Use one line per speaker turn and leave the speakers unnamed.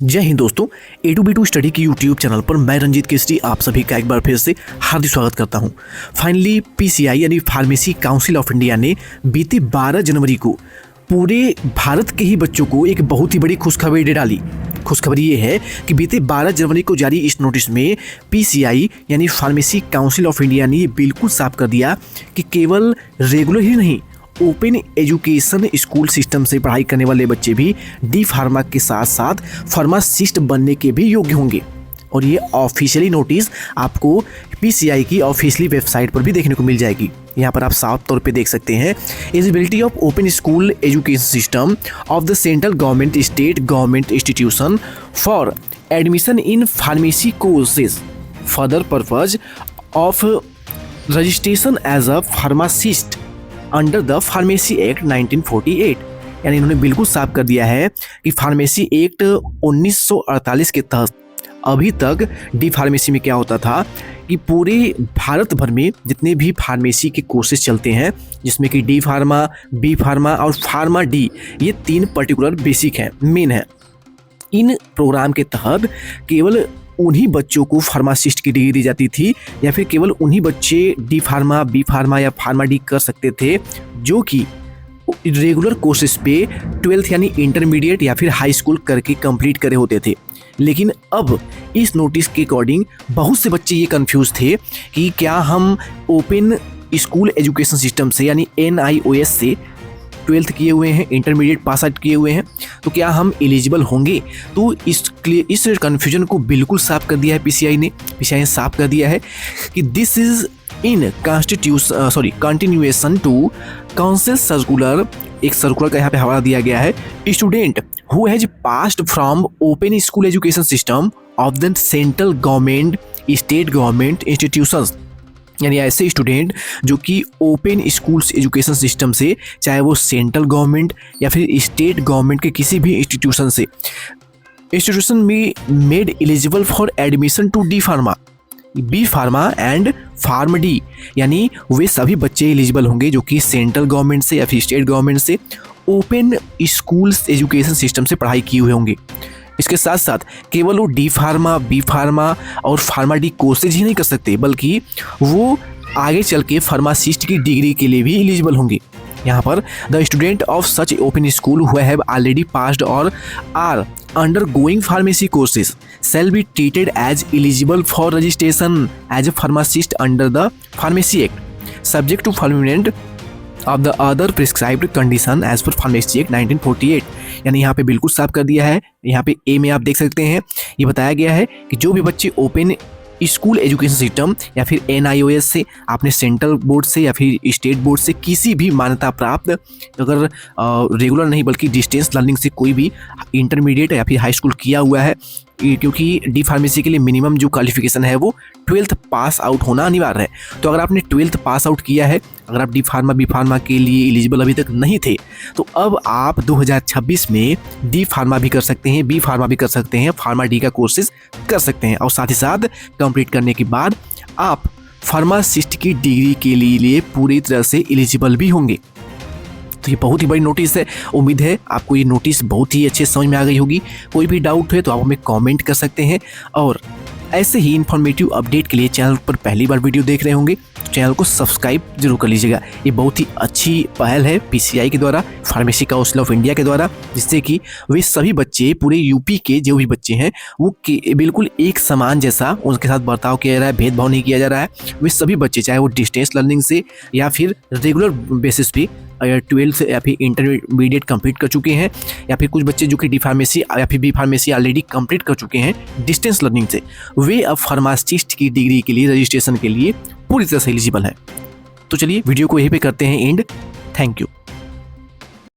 जय हिंद दोस्तों, A2B2 study की यूट्यूब चैनल पर मैं रंजीत केसरी आप सभी का एक बार फिर से हार्दिक स्वागत करता हूं। फाइनली PCI यानी फार्मेसी काउंसिल ऑफ इंडिया ने बीते 12 जनवरी को पूरे भारत के ही बच्चों को एक बहुत ही बड़ी खुशखबरी दे डाली। खुशखबरी ये है कि बीते 12 जनवरी को जारी इस नोटिस में PCI यानी फार्मेसी काउंसिल ऑफ इंडिया ने ये बिल्कुल साफ कर दिया कि केवल रेगुलर ही नहीं, ओपन एजुकेशन स्कूल सिस्टम से पढ़ाई करने वाले बच्चे भी डी फार्मा के साथ साथ फार्मासिस्ट बनने के भी योग्य होंगे। और ये ऑफिशियली नोटिस आपको PCI की ऑफिशियली वेबसाइट पर भी देखने को मिल जाएगी। यहाँ पर आप साफ तौर पे देख सकते हैं, eligibility of open school education system of the central government state government institution for admission in pharmacy courses further purpose of registration as a pharmacist under the pharmacy act 1948। यानी इन्होंने बिल्कुल साफ कर दिया है कि फार्मेसी एक्ट 1948 के तहत अभी तक डी फार्मेसी में क्या होता था कि पूरे भारत भर में जितने भी फार्मेसी के कोर्सेज चलते हैं, जिसमें कि डी फार्मा, बी फार्मा और फार्मा डी, ये 3 पर्टिकुलर बेसिक हैं, मेन है। इन प्रोग्राम के तहत केवल उन्हीं बच्चों को फार्मासिस्ट की डिग्री दी जाती थी या फिर केवल उन्हीं बच्चे डी फार्मा, बी फार्मा या फार्मा डी कर सकते थे जो कि रेगुलर कोर्सेज पे 12th यानी इंटरमीडिएट या फिर हाई स्कूल करके कंप्लीट करे होते थे। लेकिन अब इस नोटिस के अकॉर्डिंग बहुत से बच्चे ये कंफ्यूज थे कि क्या हम ओपन स्कूल एजुकेशन सिस्टम से यानी NIOS से 12th किए हुए हैं, इंटरमीडिएट पास आउट किए हुए हैं, तो क्या हम एलिजिबल होंगे। तो इस कन्फ्यूजन को बिल्कुल साफ कर दिया है PCI ने साफ कर दिया है कि this is in continuation to council circular. एक सर्कुलर का यहाँ पे हवाला दिया गया है। Student who has passed from open school education system of the central government state government institutions, यानी ऐसे स्टूडेंट जो कि ओपन स्कूल्स एजुकेशन सिस्टम से, चाहे वो सेंट्रल गवर्नमेंट या फिर स्टेट गवर्नमेंट के किसी भी इंस्टीट्यूशन में made eligible for admission to D pharma, B pharma and pharm D, यानी वे सभी बच्चे एलिजिबल होंगे जो कि सेंट्रल गवर्नमेंट से या फिर स्टेट गवर्नमेंट से ओपन स्कूल्स एजुकेशन सिस्टम से पढ़ाई किए हुए होंगे। इसके साथ साथ केवल वो डी फार्मा, बी फार्मा और फार्मा डी कोर्सेज ही नहीं कर सकते, बल्कि वो आगे चल के फार्मासिस्ट की डिग्री के लिए भी एलिजिबल होंगे। यहाँ पर the student of such open school who have already passed और are undergoing pharmacy courses shall be treated as eligible for registration as a pharmacist under the Pharmacy Act, subject to fulfillment of the other prescribed condition as per Pharmacy Act 1948। यानी यहाँ पे बिल्कुल साफ कर दिया है। यहाँ पे A में आप देख सकते हैं, ये बताया गया है कि जो भी बच्चे ओपन स्कूल एजुकेशन सिस्टम या फिर NIOS से, आपने सेंट्रल बोर्ड से या फिर स्टेट बोर्ड से किसी भी मान्यता प्राप्त, अगर रेगुलर नहीं बल्कि डिस्टेंस लर्निंग से कोई भी इंटरमीडिएट या फिर हाई स्कूल किया हुआ है, क्योंकि डी फार्मेसी के लिए मिनिमम जो क्वालिफिकेशन है वो 12th पास आउट होना अनिवार्य है। तो अगर आपने 12th पास आउट किया है, अगर आप डी फार्मा, बी फार्मा के लिए एलिजिबल अभी तक नहीं थे, तो अब आप 2026 में डी फार्मा भी कर सकते हैं, बी फार्मा भी कर सकते हैं, फार्मा डी का कोर्सेज कर सकते हैं और साथ ही साथ कंप्लीट करने के बाद आप फार्मासिस्ट की डिग्री के लिए पूरी तरह से एलिजिबल भी होंगे। तो ये बहुत ही बड़ी नोटिस है। उम्मीद है आपको ये नोटिस बहुत ही अच्छे समझ में आ गई होगी। कोई भी डाउट है तो आप हमें कमेंट कर सकते हैं और ऐसे ही इन्फॉर्मेटिव अपडेट के लिए चैनल पर पहली बार वीडियो देख रहे होंगे तो चैनल को सब्सक्राइब जरूर कर लीजिएगा। ये बहुत ही अच्छी पहल है PCI के द्वारा, फार्मेसी काउंसिल ऑफ इंडिया के द्वारा, जिससे कि वे सभी बच्चे, पूरे यूपी के जो भी बच्चे हैं वो बिल्कुल एक समान जैसा उनके साथ बर्ताव किया जा रहा है, भेदभाव नहीं किया जा रहा है। वे सभी बच्चे, चाहे वो डिस्टेंस लर्निंग से या फिर रेगुलर बेसिस पे 12th या फिर इंटरमीडिएट कंप्लीट कर चुके हैं, या फिर कुछ बच्चे जो कि डी फार्मेसी या फिर बी फार्मेसी ऑलरेडी कंप्लीट कर चुके हैं डिस्टेंस लर्निंग से, वे अब फार्मासिस्ट की डिग्री के लिए रजिस्ट्रेशन के लिए पूरी तरह से एलिजिबल है। तो चलिए वीडियो को यहीं पे करते हैं एंड। Thank you.